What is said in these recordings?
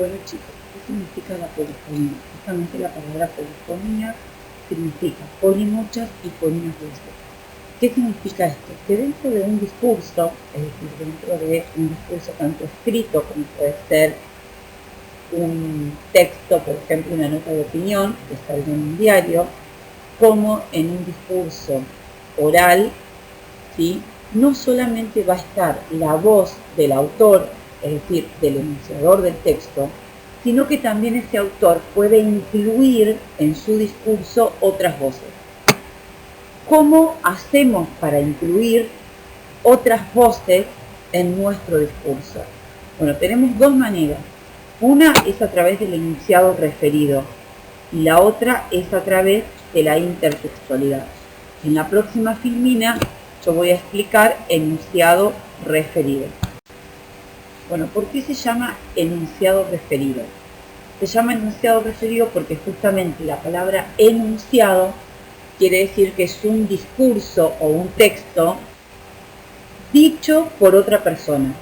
Bueno chicos, ¿qué significa la polifonía? Justamente la palabra polifonía significa polimuchas y poninas veces. ¿Qué significa esto? Que dentro de un discurso, es decir, dentro de un discurso tanto escrito como puede ser un texto, por ejemplo una nota de opinión que salga en un diario, como en un discurso oral, ¿sí? No solamente va a estar la voz del autor, es decir, del enunciador del texto, sino que también ese autor puede incluir en su discurso otras voces. ¿Cómo hacemos para incluir otras voces en nuestro discurso? Bueno, tenemos dos maneras. Una es a través del enunciado referido y la otra es a través de la intertextualidad. En la próxima filmina yo voy a explicar enunciado referido. Bueno, ¿por qué se llama enunciado referido? Se llama enunciado referido porque justamente la palabra enunciado quiere decir que es un discurso o un texto dicho por otra persona.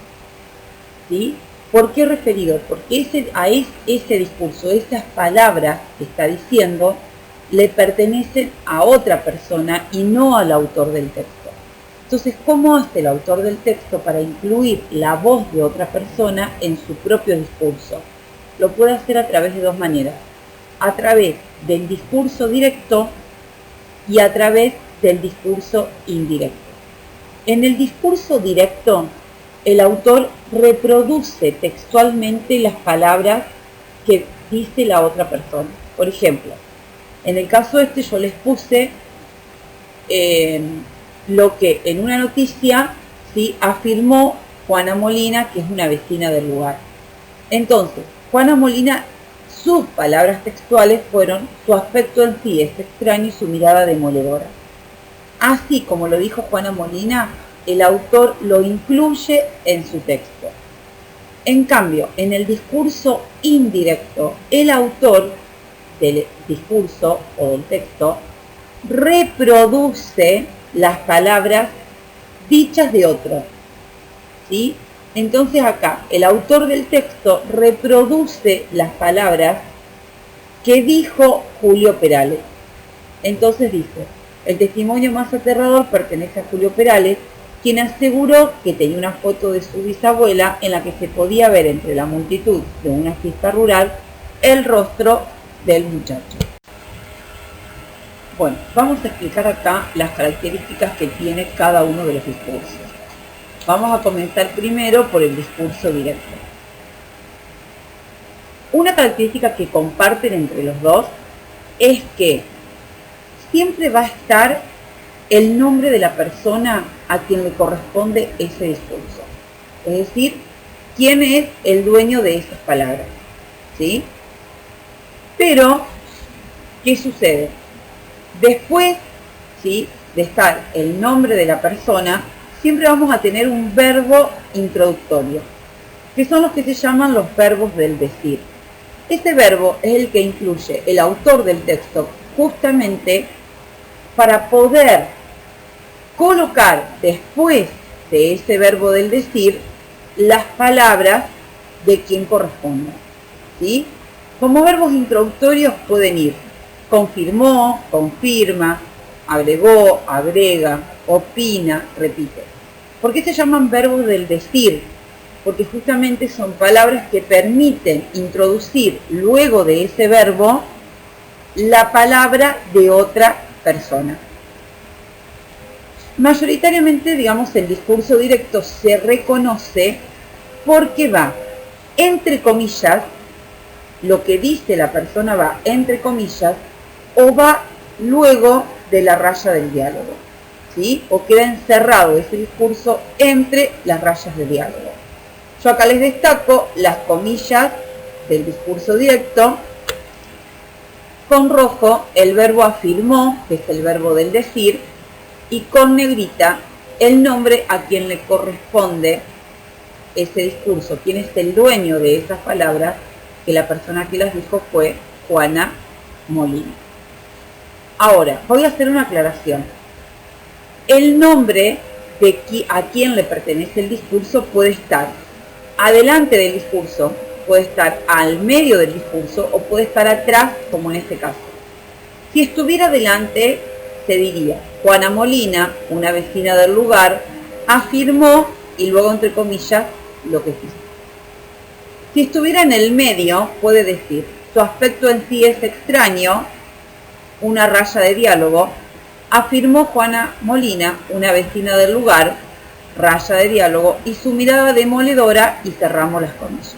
¿Sí? ¿Por qué referido? Porque ese discurso, esas palabras que está diciendo, le pertenecen a otra persona y no al autor del texto. Entonces, ¿cómo hace el autor del texto para incluir la voz de otra persona en su propio discurso? Lo puede hacer a través de dos maneras. A través del discurso directo y a través del discurso indirecto. En el discurso directo, el autor reproduce textualmente las palabras que dice la otra persona. Por ejemplo, en el caso este yo les puse lo que en una noticia ¿sí? afirmó Juana Molina, que es una vecina del lugar. Entonces, Juana Molina, sus palabras textuales fueron: su aspecto en sí es extraño y su mirada demoledora. Así como lo dijo Juana Molina, el autor lo incluye en su texto. En cambio, en el discurso indirecto, el autor del discurso o del texto reproduce las palabras dichas de otro. ¿Sí? Entonces acá, el autor del texto reproduce las palabras que dijo Julio Perales. Entonces dice: el testimonio más aterrador pertenece a Julio Perales, quien aseguró que tenía una foto de su bisabuela en la que se podía ver entre la multitud de una fiesta rural el rostro del muchacho. Bueno, vamos a explicar acá las características que tiene cada uno de los discursos. Vamos a comenzar primero por el discurso directo. Una característica que comparten entre los dos es que siempre va a estar el nombre de la persona a quien le corresponde ese discurso. Es decir, quién es el dueño de esas palabras. ¿Sí? Pero, ¿qué sucede? Después, ¿sí? de estar el nombre de la persona, siempre vamos a tener un verbo introductorio, que son los que se llaman los verbos del decir. Este verbo es el que incluye el autor del texto justamente para poder colocar después de ese verbo del decir las palabras de quien corresponda. ¿Sí? Como verbos introductorios pueden ir confirmó, confirma, agregó, agrega, opina, repite. ¿Por qué se llaman verbos del decir? Porque justamente son palabras que permiten introducir luego de ese verbo la palabra de otra persona. Mayoritariamente, digamos, el discurso directo se reconoce porque va entre comillas, lo que dice la persona va entre comillas o va luego de la raya del diálogo, ¿sí? O queda encerrado ese discurso entre las rayas del diálogo. Yo acá les destaco las comillas del discurso directo. Con rojo el verbo afirmó, que es el verbo del decir, y con negrita el nombre a quien le corresponde ese discurso, quién es el dueño de esas palabras, que la persona que las dijo fue Juana Molina. Ahora, voy a hacer una aclaración. El nombre de a quien le pertenece el discurso puede estar adelante del discurso, puede estar al medio del discurso o puede estar atrás, como en este caso. Si estuviera delante, se diría: Juana Molina, una vecina del lugar, afirmó, y luego entre comillas, lo que quiso. Si estuviera en el medio, puede decir: su aspecto en sí es extraño, una raya de diálogo, afirmó Juana Molina, una vecina del lugar, raya de diálogo, y su mirada demoledora, y cerramos las comillas.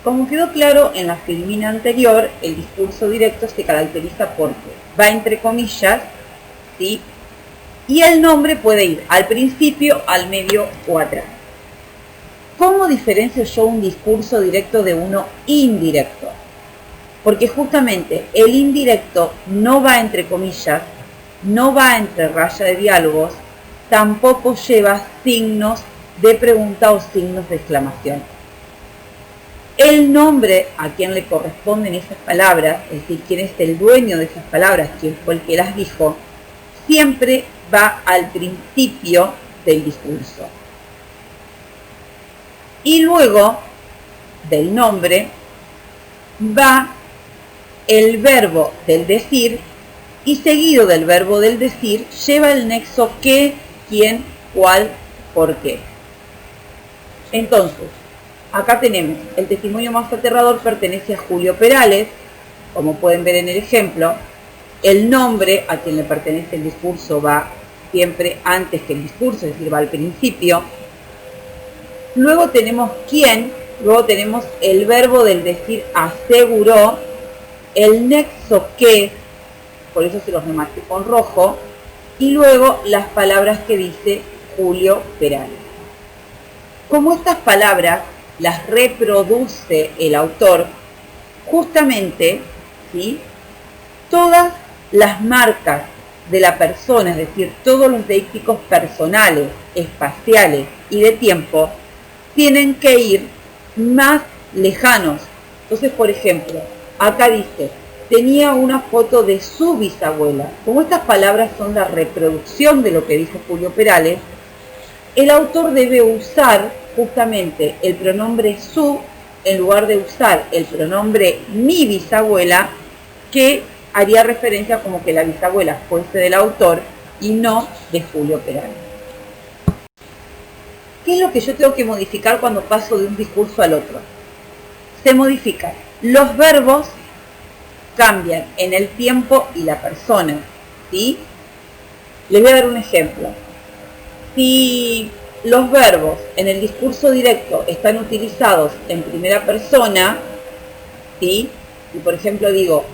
Como quedó claro en la filmina anterior, el discurso directo se caracteriza porque va entre comillas, ¿sí? Y el nombre puede ir al principio, al medio o atrás. ¿Cómo diferencio yo un discurso directo de uno indirecto? Porque justamente el indirecto no va entre comillas, no va entre raya de diálogos, tampoco lleva signos de pregunta o signos de exclamación. El nombre a quien le corresponden esas palabras, es decir, quién es el dueño de esas palabras, quién fue el que las dijo, siempre va al principio del discurso. Y luego del nombre va el verbo del decir, y seguido del verbo del decir lleva el nexo qué, quién, cuál, por qué. Entonces, acá tenemos: el testimonio más aterrador pertenece a Julio Perales, como pueden ver en el ejemplo. El nombre a quien le pertenece el discurso va siempre antes que el discurso, es decir, va al principio. Luego tenemos quién, luego tenemos el verbo del decir aseguró, el nexo que, por eso se los remarqué con rojo, y luego las palabras que dice Julio Perales. Como estas palabras las reproduce el autor, justamente, ¿sí?, todas las marcas de la persona, es decir, todos los deícticos personales, espaciales y de tiempo, tienen que ir más lejanos. Entonces, por ejemplo, acá dice: tenía una foto de su bisabuela. Como estas palabras son la reproducción de lo que dijo Julio Perales, el autor debe usar justamente el pronombre su en lugar de usar el pronombre mi bisabuela, que haría referencia como que la bisabuela fuese del autor y no de Julio Perales. ¿Qué es lo que yo tengo que modificar cuando paso de un discurso al otro? Se modifican los verbos, cambian en el tiempo y la persona, ¿sí? Les voy a dar un ejemplo. Si los verbos en el discurso directo están utilizados en primera persona, ¿sí?, y por ejemplo digo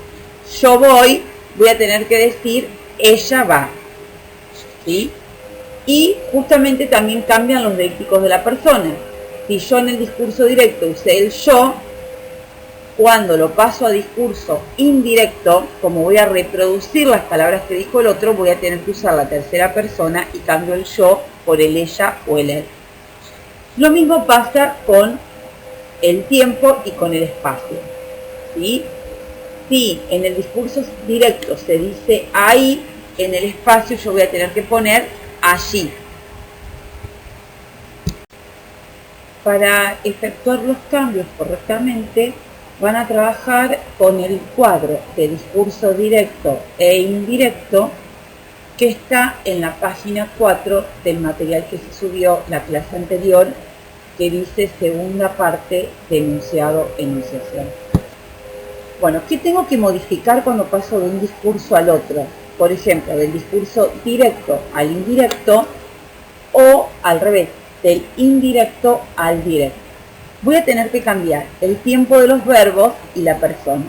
yo voy a tener que decir ella va, ¿sí? Y justamente también cambian los deícticos de la persona. Si yo en el discurso directo usé el yo, cuando lo paso a discurso indirecto, como voy a reproducir las palabras que dijo el otro, voy a tener que usar la tercera persona y cambio el yo por el ella o el él. Lo mismo pasa con el tiempo y con el espacio, ¿sí? Si en el discurso directo se dice ahí, en el espacio yo voy a tener que poner allí. Para efectuar los cambios correctamente, van a trabajar con el cuadro de discurso directo e indirecto que está en la página 4 del material que se subió la clase anterior, que dice segunda parte de enunciado, enunciación. Bueno, ¿qué tengo que modificar cuando paso de un discurso al otro? Por ejemplo, del discurso directo al indirecto, o al revés, del indirecto al directo. Voy a tener que cambiar el tiempo de los verbos y la persona.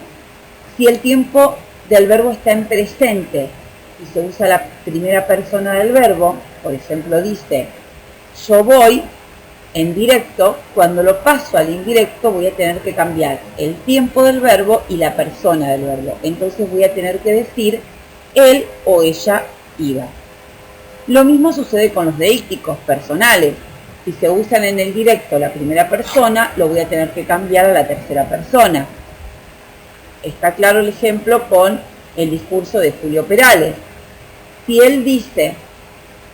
Si el tiempo del verbo está en presente y se usa la primera persona del verbo, por ejemplo dice yo voy, en directo, cuando lo paso al indirecto voy a tener que cambiar el tiempo del verbo y la persona del verbo. Entonces voy a tener que decir él o ella iba. Lo mismo sucede con los deícticos personales. Si se usan en el directo la primera persona, lo voy a tener que cambiar a la tercera persona. Está claro el ejemplo con el discurso de Julio Perales. Si él dice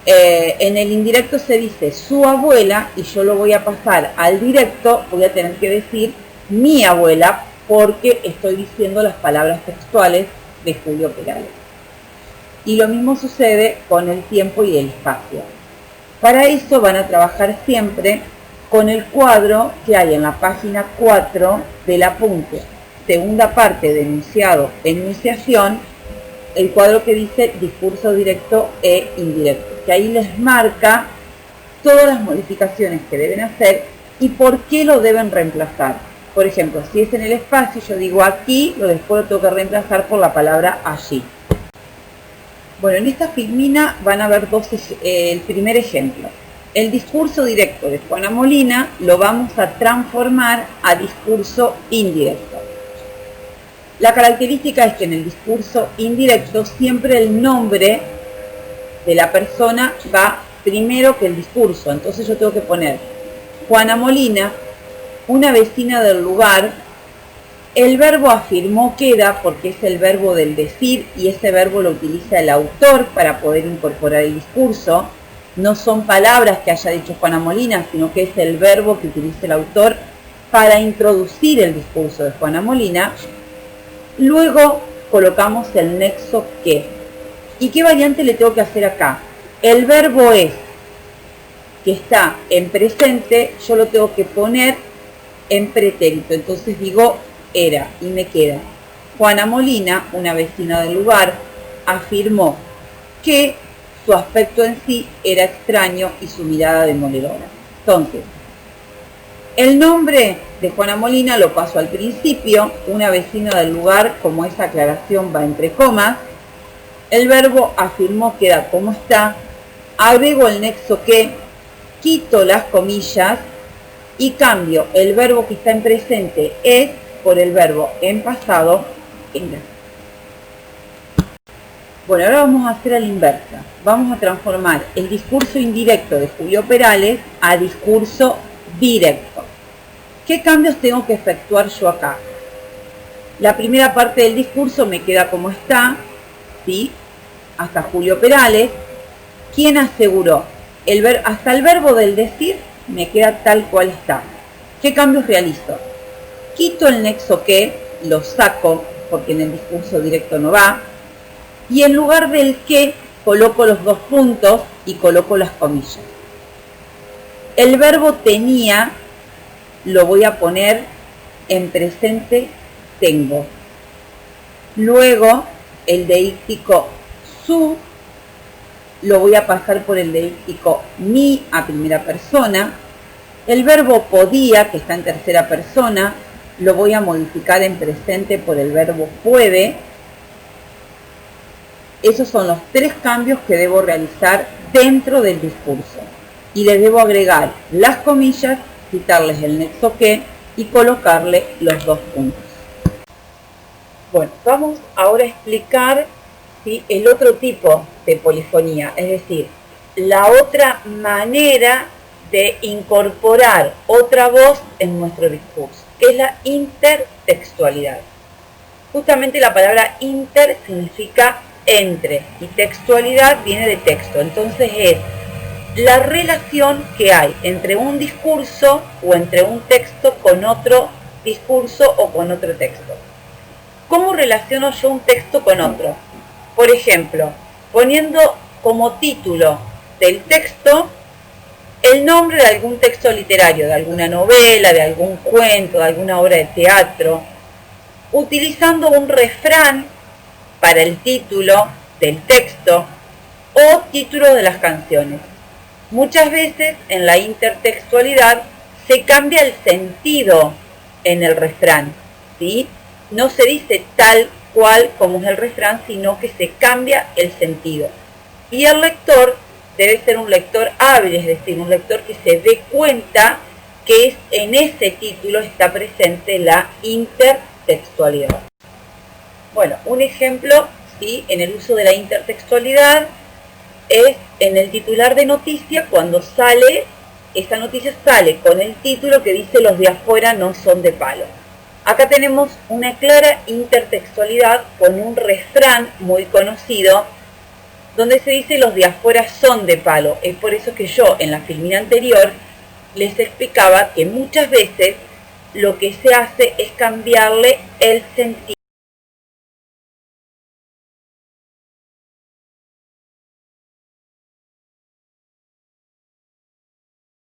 En el indirecto se dice su abuela y yo lo voy a pasar al directo, voy a tener que decir mi abuela porque estoy diciendo las palabras textuales de Julio Perales. Y lo mismo sucede con el tiempo y el espacio. Para eso van a trabajar siempre con el cuadro que hay en la página 4 del apunte, segunda parte de enunciado, enunciación, el cuadro que dice discurso directo e indirecto, que ahí les marca todas las modificaciones que deben hacer y por qué lo deben reemplazar. Por ejemplo, si es en el espacio, yo digo aquí, después lo tengo que reemplazar por la palabra allí. Bueno, en esta filmina van a ver el primer ejemplo. El discurso directo de Juana Molina lo vamos a transformar a discurso indirecto. La característica es que en el discurso indirecto siempre el nombre de la persona va primero que el discurso. Entonces yo tengo que poner Juana Molina, una vecina del lugar. El verbo afirmó queda porque es el verbo del decir y ese verbo lo utiliza el autor para poder incorporar el discurso. No son palabras que haya dicho Juana Molina, sino que es el verbo que utiliza el autor para introducir el discurso de Juana Molina. Luego colocamos el nexo que. ¿Y qué variante le tengo que hacer acá? El verbo es, que está en presente, yo lo tengo que poner en pretérito. Entonces digo era y me queda Juana Molina, una vecina del lugar, afirmó que su aspecto en sí era extraño y su mirada demoledora. Entonces, el nombre de Juana Molina lo paso al principio, una vecina del lugar, como esa aclaración va entre comas. El verbo afirmó queda como está, agrego el nexo que, quito las comillas y cambio el verbo que está en presente es por el verbo en pasado era. Bueno, ahora vamos a hacer a la inversa. Vamos a transformar el discurso indirecto de Julio Perales a discurso directo. ¿Qué cambios tengo que efectuar yo acá? La primera parte del discurso me queda como está, ¿sí? Hasta Julio Perales. ¿Quién aseguró? Hasta el verbo del decir me queda tal cual está. ¿Qué cambios realizo? Quito el nexo que, lo saco porque en el discurso directo no va, y en lugar del que coloco los dos puntos y coloco las comillas. El verbo tenía lo voy a poner en presente tengo. Luego el deíctico su lo voy a pasar por el deíctico mi a primera persona. El verbo podía, que está en tercera persona, lo voy a modificar en presente por el verbo puede. Esos son los tres cambios que debo realizar dentro del discurso. Y les debo agregar las comillas, quitarles el nexo que y colocarle los dos puntos. Bueno, vamos ahora a explicar, ¿sí?, el otro tipo de polifonía, es decir, la otra manera de incorporar otra voz en nuestro discurso, que es la intertextualidad. Justamente la palabra inter significa entre y textualidad viene de texto, entonces es la relación que hay entre un discurso o entre un texto con otro discurso o con otro texto. ¿Cómo relaciono yo un texto con otro? Por ejemplo, poniendo como título del texto el nombre de algún texto literario, de alguna novela, de algún cuento, de alguna obra de teatro, utilizando un refrán para el título del texto o título de las canciones. Muchas veces en la intertextualidad se cambia el sentido en el refrán, ¿sí? No se dice tal cual como es el refrán, sino que se cambia el sentido. Y el lector debe ser un lector hábil, es decir, un lector que se dé cuenta que en ese título está presente la intertextualidad. Bueno, un ejemplo, ¿sí?, en el uso de la intertextualidad es en el titular de noticia, cuando sale, esta noticia sale con el título que dice los de afuera no son de palo. Acá tenemos una clara intertextualidad con un refrán muy conocido donde se dice los de afuera son de palo. Es por eso que yo en la filmina anterior les explicaba que muchas veces lo que se hace es cambiarle el sentido.